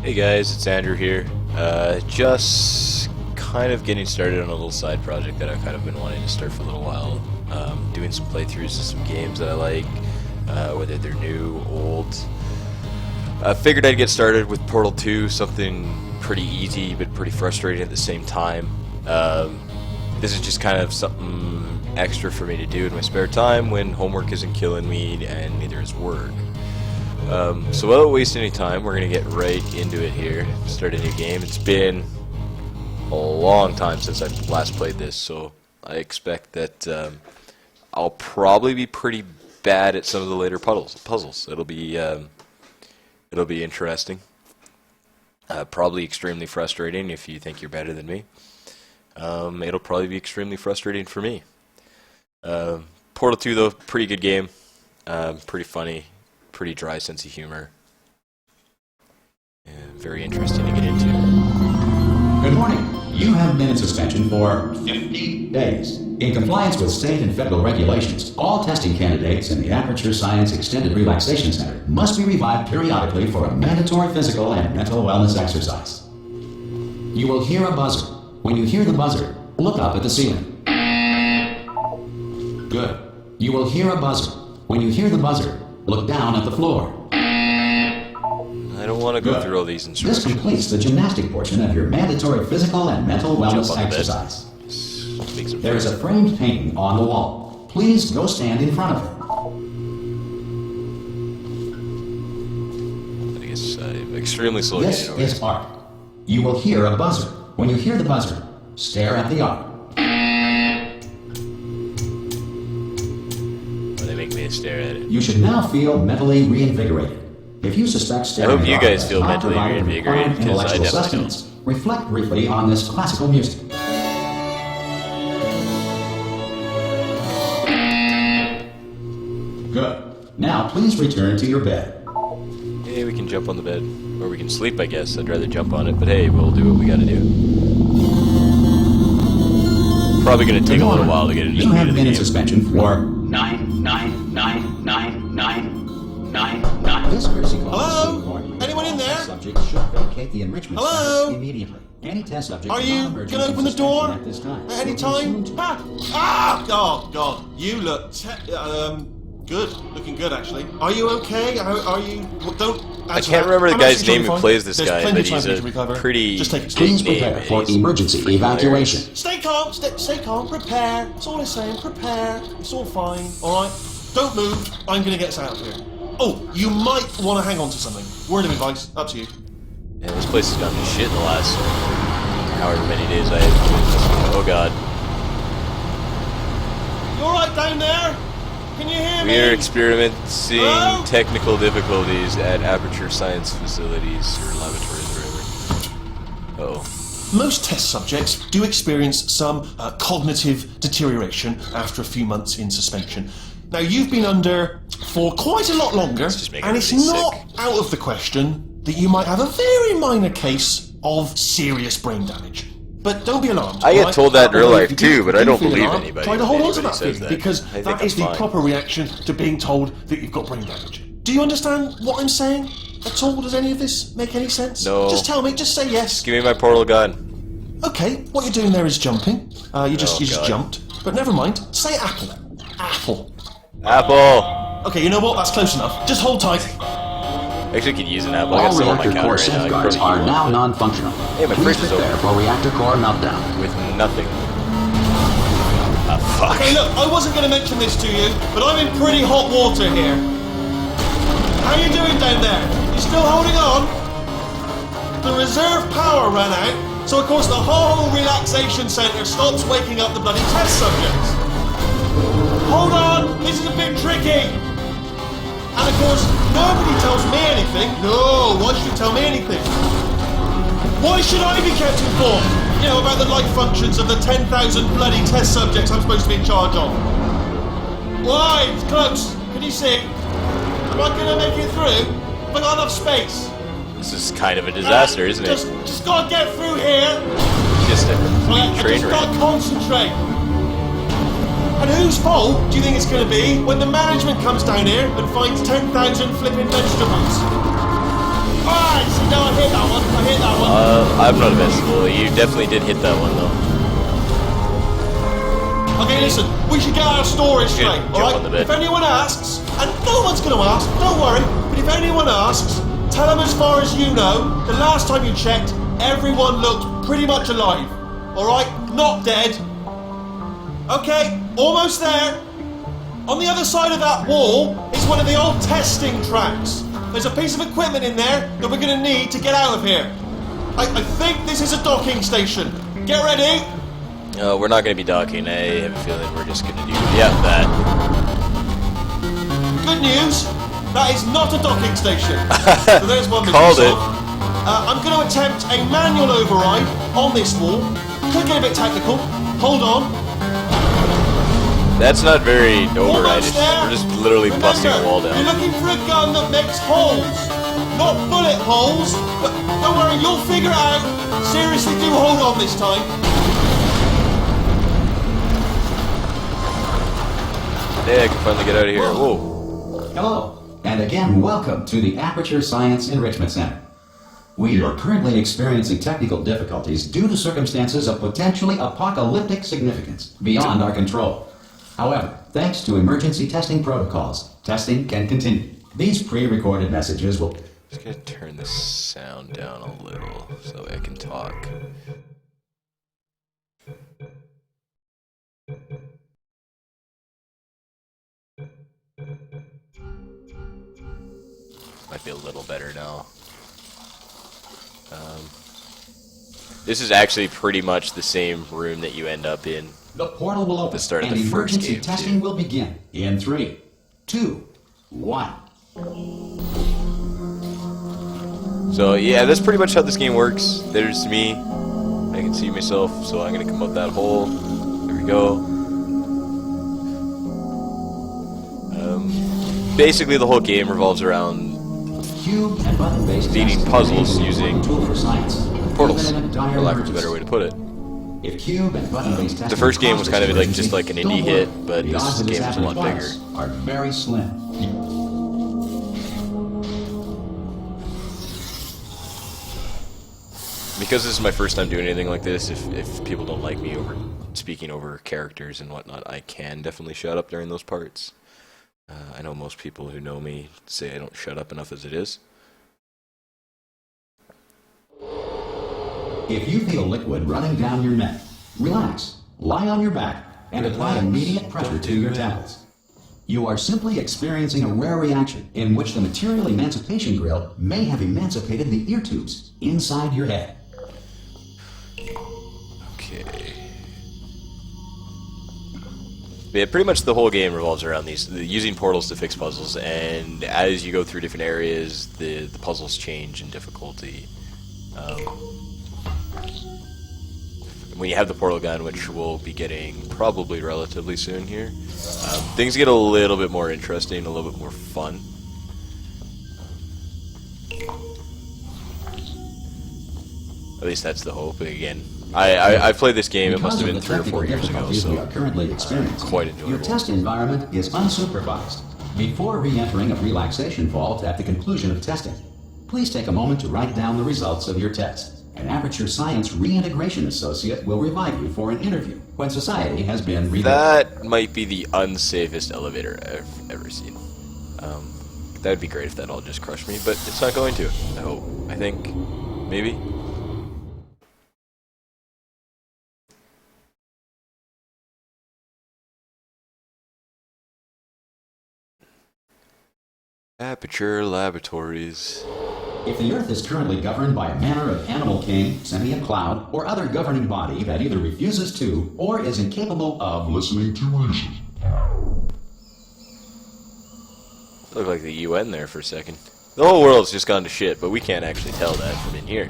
Hey guys, it's Andrew here. Just kind of getting started on a little side project that I've kind of been wanting to start for a little while. Doing some playthroughs of some games that I like, whether they're new, old. I figured I'd get started with Portal 2, something pretty easy but pretty frustrating at the same time. This is just kind of something extra for me to do in my spare time when homework isn't killing me and neither is work. So without wasting any time, we're going to get right into it here. Start a new game. It's been a long time since I last played this, so I expect that I'll probably be pretty bad at some of the later puzzles. It'll be interesting. Probably extremely frustrating if you think you're better than me. It'll probably be extremely frustrating for me. Portal 2, though, pretty good game. Pretty funny. Pretty dry sense of humor. Very interesting to get into. Good morning. You have been in suspension for 50 days. In compliance with state and federal regulations, all testing candidates in the Aperture Science Extended Relaxation Center must be revived periodically for a mandatory physical and mental wellness exercise. You will hear a buzzer. When you hear the buzzer, look up at the ceiling. Good. You will hear a buzzer. When you hear the buzzer, look down at the floor. I don't want to go through all these instructions. This completes the gymnastic portion of your mandatory physical and mental wellness exercise. There is a framed painting on the wall. Please go stand in front of it. I guess I'm extremely slow. This is art. You will hear a buzzer. When you hear the buzzer, stare at the art. They make me stare at it. You should now feel mentally reinvigorated. If you suspect staring I hope you at guys art feel does not mentally provide the reinvigorated, required because I intellectual definitely sustenance, reflect briefly on this classical music. Good. Now please return to your bed. Hey, we can jump on the bed. Or we can sleep, I guess. I'd rather jump on it, but hey, we'll do what we gotta do. Probably gonna take a little while to get into the You meat have of the been in game. suspension for 9. This courtesy call Hello? is important. Anyone in there? All subjects should vacate the enrichment Hello? center immediately. Any test subject Are is you not emergent gonna from open the suspension door at this time. at any Will be time? soon. God, you look good, looking good actually. Are you okay? Are you? Don't. I can't remember the I'm guy's actually name who fine. plays this There's guy, plenty but of time he's for you to a recover. pretty Just take it slow. Please big name. prepare for and he's emergency freaking evacuation. Stay calm. Stay calm. Prepare. That's all I'm saying. Prepare. It's all fine. All right. Don't move. I'm gonna get us out of here. Oh, you might want to hang on to something. Word of advice. Up to you. Yeah, this place has gone to shit in the last however many days I have. Oh god. You all right down there? Can you hear me? We are experiencing Hello? technical difficulties at Aperture Science facilities or laboratories, wherever. Most test subjects do experience some cognitive deterioration after a few months in suspension. Now, you've been under for quite a lot longer, just making and it's everybody not sick. out of the question that you might have a very minor case of serious brain damage. But don't be alarmed. I get alright? told that in real Although life if too, you but I don't feel believe alarmed, anybody Try to when hold on to anybody that says feeling, that. because I think that I'm is the fine. proper reaction to being told that you've got brain damage. Do you understand what I'm saying at all? Does any of this make any sense? No. Just tell me. Just say yes. Give me my portal gun. Okay, what you're doing there is jumping. You just God. jumped. But never mind. Say apple. Apple. Apple! Okay, you know what? That's close enough. Just hold tight. Actually, I could use an apple. I got All some on my reactor counter core right now. I could safeguards probably are use now one, non-functional. Hey, my Please fridge is prepare open. for reactor core meltdown. with nothing. Ah, fuck. Hey, look, I wasn't going to mention this to you, but I'm in pretty hot water here. How you doing down there? You still holding on? The reserve power ran out, so of course the whole relaxation centre stops waking up the bloody test subjects. Hold on, this is a bit tricky. And of course, nobody tells me anything. No, why should you tell me anything? Why should I be kept informed? You know, about the life functions of the 10,000 bloody test subjects I'm supposed to be in charge of. Why? It's close. Can you see? Am I going to make it through? Have I got enough space? This is kind of a disaster, isn't it? Just gotta get through here. Just a Right, complete I train just wreck. gotta concentrate. And whose fault do you think it's going to be when the management comes down here and finds 10,000 flipping vegetables? Alright, see, no, I hit that one. I hit that one. I'm not a vegetable. You definitely did hit that one, though. Okay, listen, we should get our story straight, jump alright? on the bed. If anyone asks, and no one's gonna ask, don't worry, but if anyone asks, tell them as far as you know, the last time you checked, everyone looked pretty much alive. Alright? Not dead. Okay, almost there. On the other side of that wall is one of the old testing tracks. There's a piece of equipment in there that we're gonna need to get out of here. I think this is a docking station. Get ready. We're not going to be docking. I have a feeling we're just going to do, yeah, that. Good news, that is not a docking station. So there's one Called it. I'm going to attempt a manual override on this wall. Could get a bit technical. Hold on. That's not very override. Almost there. We're just literally busting the wall You're down. looking for a gun that makes holes. Not bullet holes. But don't worry, you'll figure it out. Seriously, do hold on this time. Hey, I can finally get out of here. Whoa. Hello, and again, welcome to the Aperture Science Enrichment Center. We are currently experiencing technical difficulties due to circumstances of potentially apocalyptic significance beyond our control. However, thanks to emergency testing protocols, testing can continue. These pre-recorded messages will... Just going to turn the sound down a little so I can talk. Might be a little better now. This is actually pretty much the same room that you end up in. The portal will open, The start of and the first emergency game, testing too. will begin in 3, 2, 1. So yeah, that's pretty much how this game works. There's me. I can see myself, so I'm gonna come up that hole. There we go. Basically, the whole game revolves around Cube and button-based Beating testing puzzles remains an important using tool for science, portals, even in a dire for lack of a emergency. better way to put it. If cube and button-based testing The first game was causes kind of like emergency, just like an don't indie worry. hit, but The this odds of game is a happening lot twice bigger. are very slim. Because this is my first time doing anything like this, if people don't like me over speaking over characters and whatnot, I can definitely shut up during those parts. I know most people who know me say I don't shut up enough as it is. If you feel liquid running down your neck, relax, lie on your back, and apply immediate pressure to your temples. You are simply experiencing a rare reaction in which the material emancipation grill may have emancipated the ear tubes inside your head. Okay. But yeah, pretty much the whole game revolves around using portals to fix puzzles, and as you go through different areas, the puzzles change in difficulty. When you have the portal gun, which we'll be getting probably relatively soon here, things get a little bit more interesting, a little bit more fun. At least that's the hope. Again, I played this game, it must have been 3 or 4 years ago, We are so currently experiencing. quite Your enjoyable. test environment is unsupervised. Before re-entering a relaxation vault at the conclusion of testing, please take a moment to write down the results of your test. An Aperture Science Reintegration Associate will revive you for an interview when society has been rebuilt. That might be the unsafest elevator I've ever seen. That would be great if that all just crushed me, but it's not going to. I hope. I think. Maybe. Aperture Laboratories. If the Earth is currently governed by a manner of animal king, sentient cloud, or other governing body that either refuses to or is incapable of listening to reason. Looked like the UN there for a second. The whole world's just gone to shit, but we can't actually tell that from in here.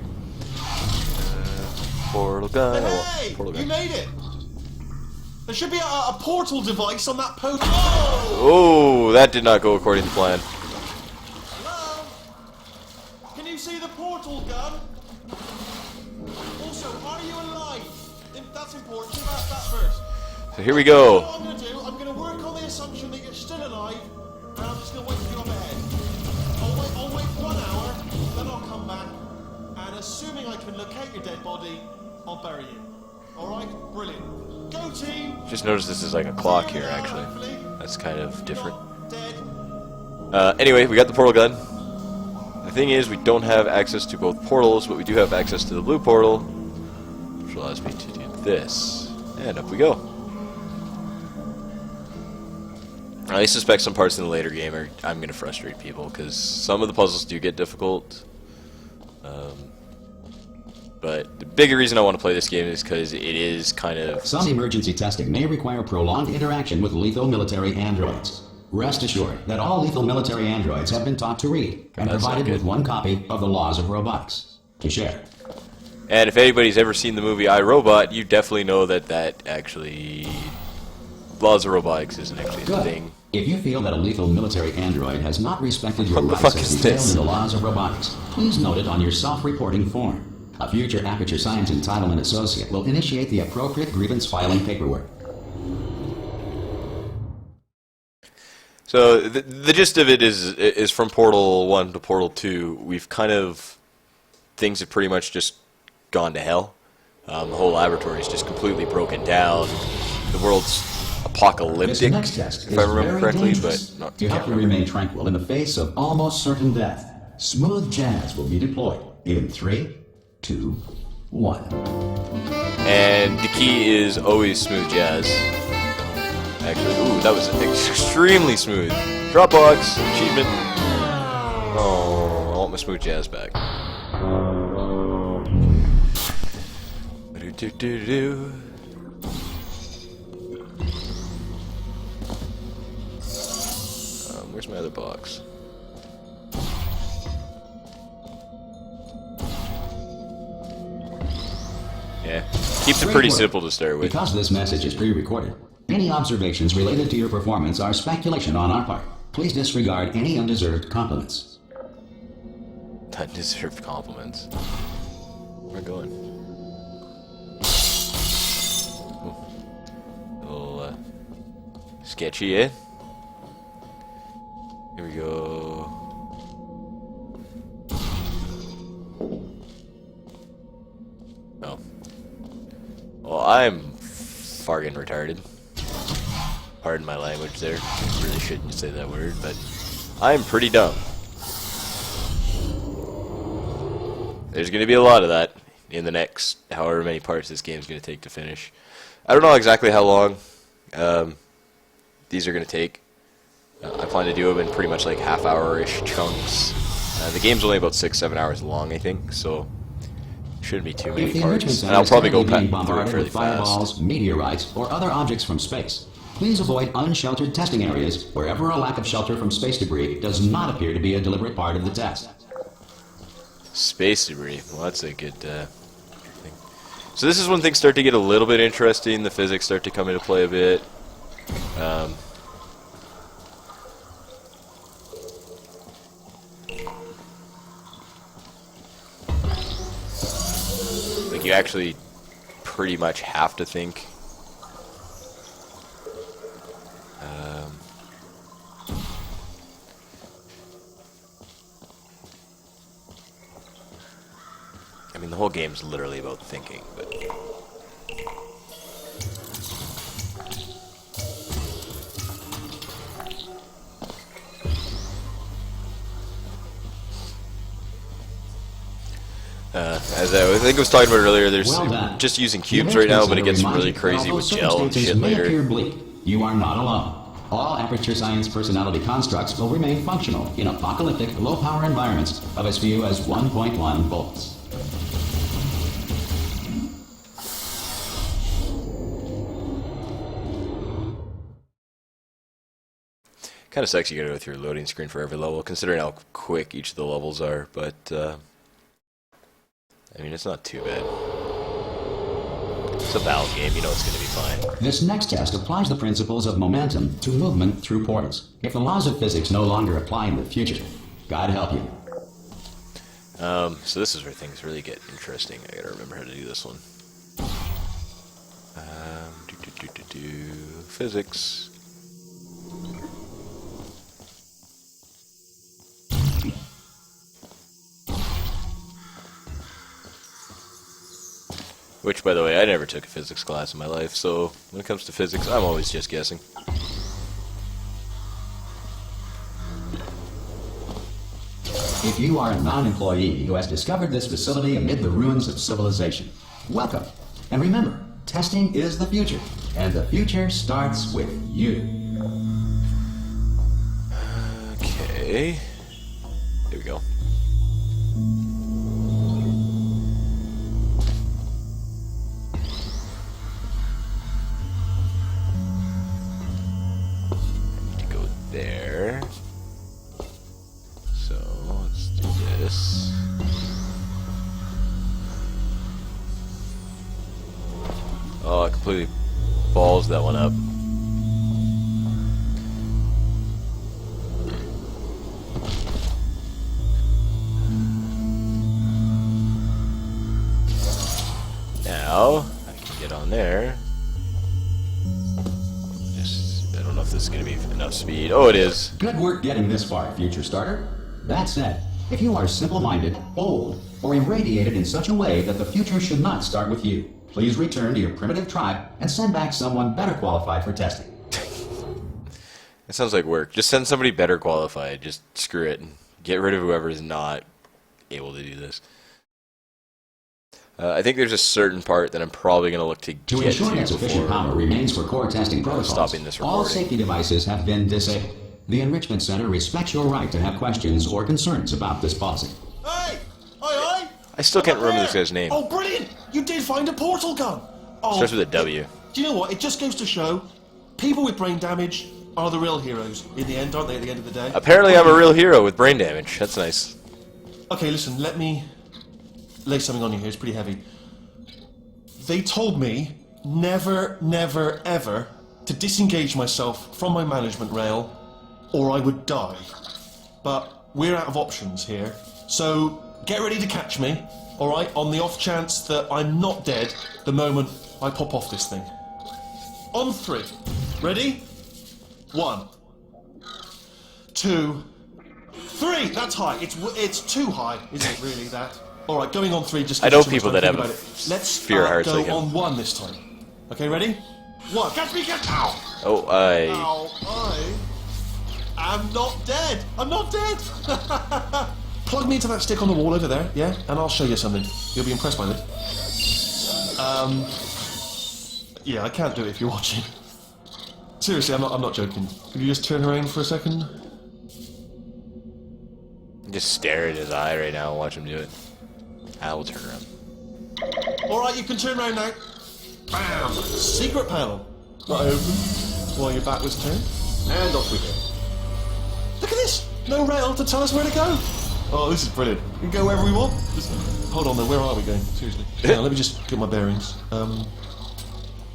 Portal gun. Hey, Portal you gun. made it. There should be a portal device on that post. Oh, that did not go according to plan. Hello? Can you see the portal gun? Also, are you alive? That's important. Think about that first. So here we go. What I'm going to do, I'm going to work on the assumption that you're still alive, and I'm just going to wait for you up ahead. I'll wait 1 hour, then I'll come I can locate your dead body, I'll bury you. Alright? Brilliant. Go team! Just noticed this is like a clock here, actually. That's kind of different. Anyway, we got the portal gun. The thing is, we don't have access to both portals, but we do have access to the blue portal, which allows me to do this. And up we go. I suspect some parts in the later game I'm going to frustrate people, because some of the puzzles do get difficult. But the bigger reason I want to play this game is because it is kind of... Some emergency testing may require prolonged interaction with lethal military androids. Rest assured that all lethal military androids have been taught to read and provided with one copy of the Laws of Robotics to share. And if anybody's ever seen the movie I, Robot, you definitely know that actually... Laws of Robotics isn't actually a thing. If you feel that a lethal military android has not respected your What the rights fuck as is detailed this? in the Laws of Robotics, please note it on your self-reporting form. A future Aperture Science Entitlement Associate will initiate the appropriate grievance filing paperwork. So the gist of it is from Portal 1 to Portal 2, we've kind of... Things have pretty much just gone to hell. The whole laboratory is just completely broken down. The world's apocalyptic, This next test if I is remember very correctly, dangerous. but To help you remain tranquil in the face of almost certain death, Smooth Jazz will be deployed in 3, 2, 1. And the key is always smooth jazz. Actually, ooh, that was extremely smooth. Dropbox, achievement. Oh, I want my smooth jazz back. Do-do-do-do. Where's my other box? Yeah, keeps it pretty simple to start with. Because this message is pre-recorded, any observations related to your performance are speculation on our part. Please disregard any undeserved compliments. Undeserved compliments. Where am I going? A little sketchy, eh? Here we go. Oh. Well, I'm farting retarded. Pardon my language there. Really shouldn't say that word, but I'm pretty dumb. There's going to be a lot of that in the next however many parts this game's going to take to finish. I don't know exactly how long these are going to take. I plan to do them in pretty much like half-hour-ish chunks. The game's only about 6-7 hours long, I think, so shouldn't be too many parts. And I'll probably go through it fairly fireballs, fast. meteorites, or other objects from space. Please avoid unsheltered testing areas wherever a lack of shelter from space debris does not appear to be a deliberate part of the test. Space debris. Well, that's a good thing. So this is when things start to get a little bit interesting. The physics start to come into play a bit. Like you actually pretty much have to think. I mean, the whole game's literally about thinking, but... as I think I was talking about earlier, there's just using cubes right now, but it gets really crazy with gel and shit later. Bleak. You are not alone. All Aperture Science personality constructs will remain functional in apocalyptic, low-power environments of as few as 1.1 volts. Kind of sucks you gotta go through a loading screen for every level, considering how quick each of the levels are, but, I mean, it's not too bad. It's a Valve game, you know it's gonna be fine. This next test applies the principles of momentum to movement through portals. If the laws of physics no longer apply in the future, God help you. So this is where things really get interesting. I gotta remember how to do this one. Physics. Which, by the way, I never took a physics class in my life, so when it comes to physics, I'm always just guessing. If you are a non-employee who has discovered this facility amid the ruins of civilization, welcome. And remember, testing is the future, and the future starts with you. Okay. Here we go. I need to go there. So, let's do this. Oh, I completely balls that one up. Now, I can get on there. Just, I don't know if this is going to be enough speed. Oh, it is. Good work getting this far, future starter. That said, if you are simple-minded, old, or irradiated in such a way that the future should not start with you, please return to your primitive tribe and send back someone better qualified for testing. That sounds like work. Just send somebody better qualified. Just screw it. Get rid of whoever is not able to do this. I think there's a certain part that I'm probably going to look to get To ensure that before sufficient power remains for core testing protocols, stopping this all recording. safety devices have been disabled. The Enrichment Center respects your right to have questions or concerns about this policy. Hey! Aye! I still can't remember this guy's name. Oh, brilliant! You did find a portal gun! Oh, Starts with a W. Do you know what? It just goes to show people with brain damage are the real heroes in the end, aren't they, at the end of the day? Apparently I'm a real hero with brain damage. That's nice. Okay, listen, let me lay something on you here. It's pretty heavy. They told me never, never, ever to disengage myself from my management rail or I would die. But we're out of options here. So get ready to catch me, alright, on the off chance that I'm not dead the moment I pop off this thing. On 3. Ready? 1, 2, 3. That's high. It's too high, isn't it? Really? That. All right. Going on 3. Just. I know gives you people too much that time to have think about it. Let's fear of heights go like him. on 1 this time. Okay. Ready? 1. Catch me! Catch! Ow! Oh, Ow! I am not dead. I'm not dead. Plug me into that stick on the wall over there, yeah, and I'll show you something. You'll be impressed by this. Yeah, I can't do it if you're watching. Seriously, I'm not joking. Could you just turn around for a second? just stare at his eye right now and watch him do it. I will turn around. Alright, you can turn around now. Bam! Secret panel. Not open while your back was turned. And off we go. Look at this! No rail to tell us where to go. Oh, this is brilliant. We can go wherever we want. Just, hold on though, where are we going? Seriously. Hang on, let me just get my bearings.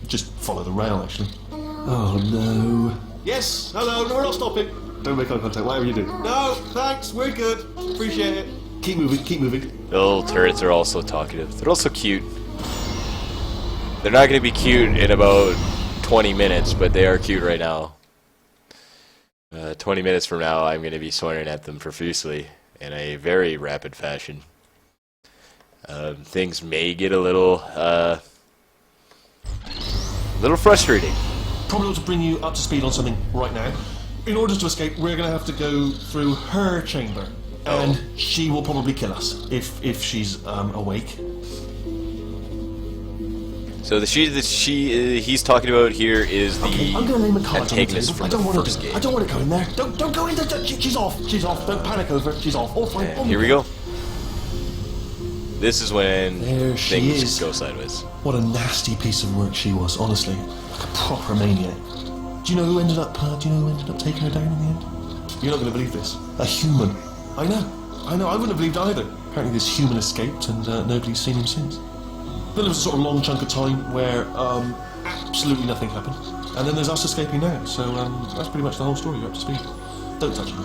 Just follow the rail actually. Oh no. Yes, hello, no, we're not stopping. Don't make eye contact, whatever you do. No, thanks, we're good. Appreciate it. Keep moving, keep moving. The little turrets are also talkative. They're also cute. They're not going to be cute in about 20 minutes, but they are cute right now. 20 minutes from now, I'm going to be swearing at them profusely in a very rapid fashion. Things may get a little frustrating. Probably ought to bring you up to speed on something right now. In order to escape, we're going to have to go through her chamber. And she will probably kill us if she's awake. So the she that he's talking about here is the Okay, I'm going to name a card on the antagonist table. from I don't the want first to. game. I don't want to go in there. Don't go in there. She's off. She's off. Don't panic over it. She's off. All fine. And here we go. This is when There she things is. go sideways. What a nasty piece of work she was. Honestly, like a proper maniac. Do you know who ended up? Taking her down in the end? You're not going to believe this. A human. I know. I wouldn't have believed either. Apparently, this human escaped, and nobody's seen him since. Then there was a sort of long chunk of time where absolutely nothing happened, and then there's us escaping now. So that's pretty much the whole story. You're up to speed. Don't touch me.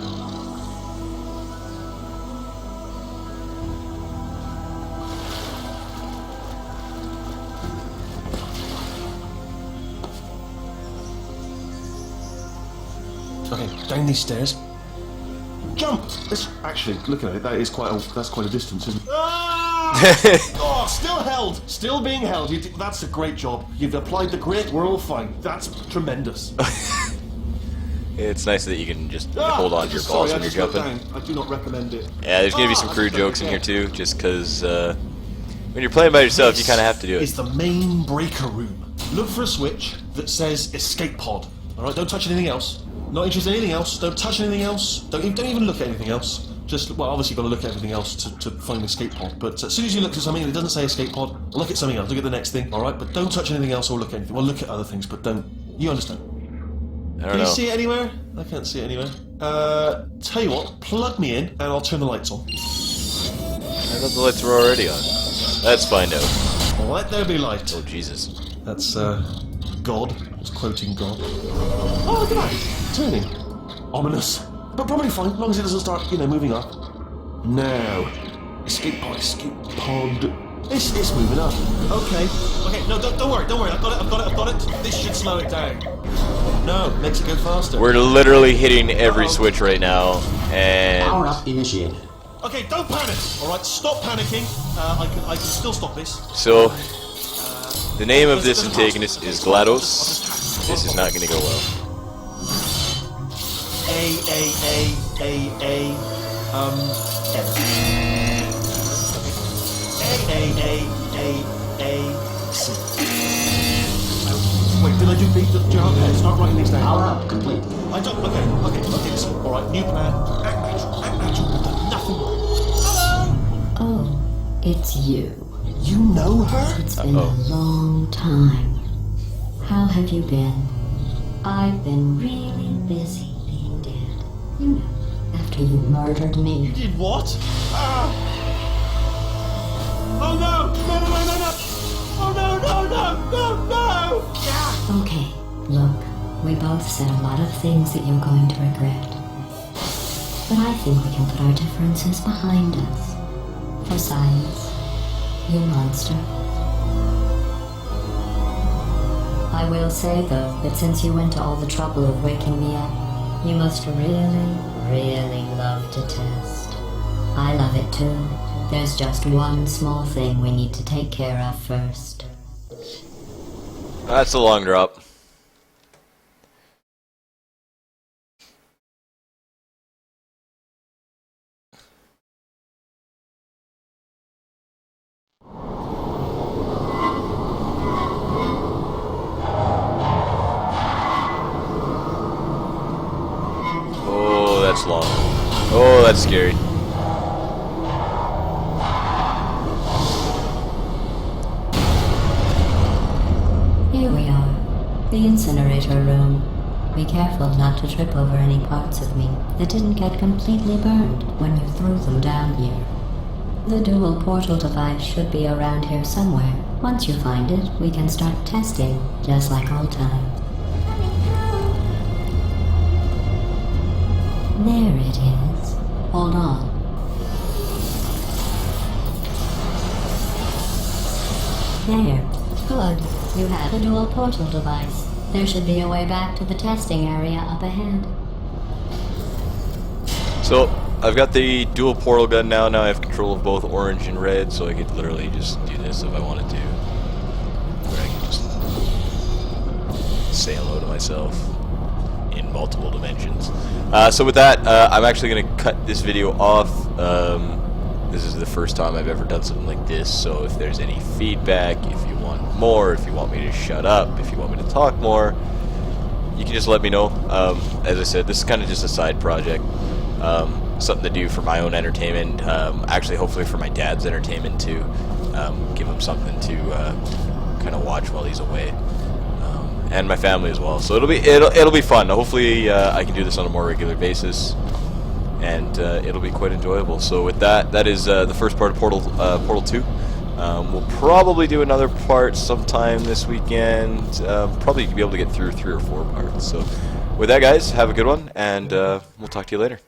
Okay, down these stairs. Jump! Actually, looking at it, that's quite a distance, isn't it? Ah! Oh, still held. Still being held. That's a great job. You've applied the grit. We're all fine. That's tremendous. It's nice that you can just hold on to your balls when you're jumping. I do not recommend it. Yeah, there's gonna be some crude jokes in here too, just because when you're playing by yourself, you kind of have to do it. It's the main breaker room. Look for a switch that says escape pod. All right, don't touch anything else. Not interested in anything else. Don't touch anything else. Don't even look at anything else. Just, well, obviously you've got to look at everything else to find the escape pod. But as soon as you look at something and it doesn't say escape pod, look at something else. Look at the next thing. All right, but don't touch anything else or look at anything. Well, look at other things, but don't. You understand? Can you see it anywhere? I can't see it anywhere. Tell you what, plug me in and I'll turn the lights on. I thought the lights were already on. Let's find out. Let there be light. Oh, Jesus. That's, God. I was quoting God. Oh, look at that. Turning. Ominous. But probably fine, as long as it doesn't start, moving up. Now. Escape pod. It's moving up. Okay, no, don't worry. I've got it. This should slow it down. No, makes it go faster. We're literally hitting every switch right now, and... Power up initiated. Okay, don't panic. All right, stop panicking. I can still stop this. So, the name of this antagonist is GLaDOS. This is not going to go well. C. Wait, did I do the job? Start writing these down. Power up complete. I don't. Okay. So, all right, new plan. Act natural. We've done nothing wrong. Hello. Oh, it's you. You know her? It's been a long time. How have you been? I've been really busy being dead. You know, after you murdered me. You did what? Oh no! No! Oh no! Yeah. Okay, look, we both said a lot of things that you're going to regret. But I think we can put our differences behind us. For science, you monster. I will say, though, that since you went to all the trouble of waking me up, you must really, really love to test. I love it too. There's just one small thing we need to take care of first. That's a long drop. Oh, that's long. Oh, that's scary. Here we are, the incinerator room. Be careful not to trip over any parts of me that didn't get completely burned when you threw them down here. The dual portal device should be around here somewhere. Once you find it, we can start testing, just like old times. There it is. Hold on. There. Good. You have a dual portal device. There should be a way back to the testing area up ahead. So, I've got the dual portal gun now. Now I have control of both orange and red, so I could literally just do this if I wanted to. Or I could just say hello to myself in multiple dimensions. So with that, I'm actually going to cut this video off. This is the first time I've ever done something like this, so if there's any feedback, if you want more, if you want me to shut up, if you want me to talk more, you can just let me know. As I said, this is kind of just a side project. Something to do for my own entertainment, actually hopefully for my dad's entertainment too. Give him something to kind of watch while he's away, and my family as well. So it'll be fun. Hopefully I can do this on a more regular basis, and it'll be quite enjoyable. So with that, that is the first part of Portal 2. We'll probably do another part sometime this weekend. Probably be able to get through 3 or 4 parts. So with that, guys, have a good one, and we'll talk to you later.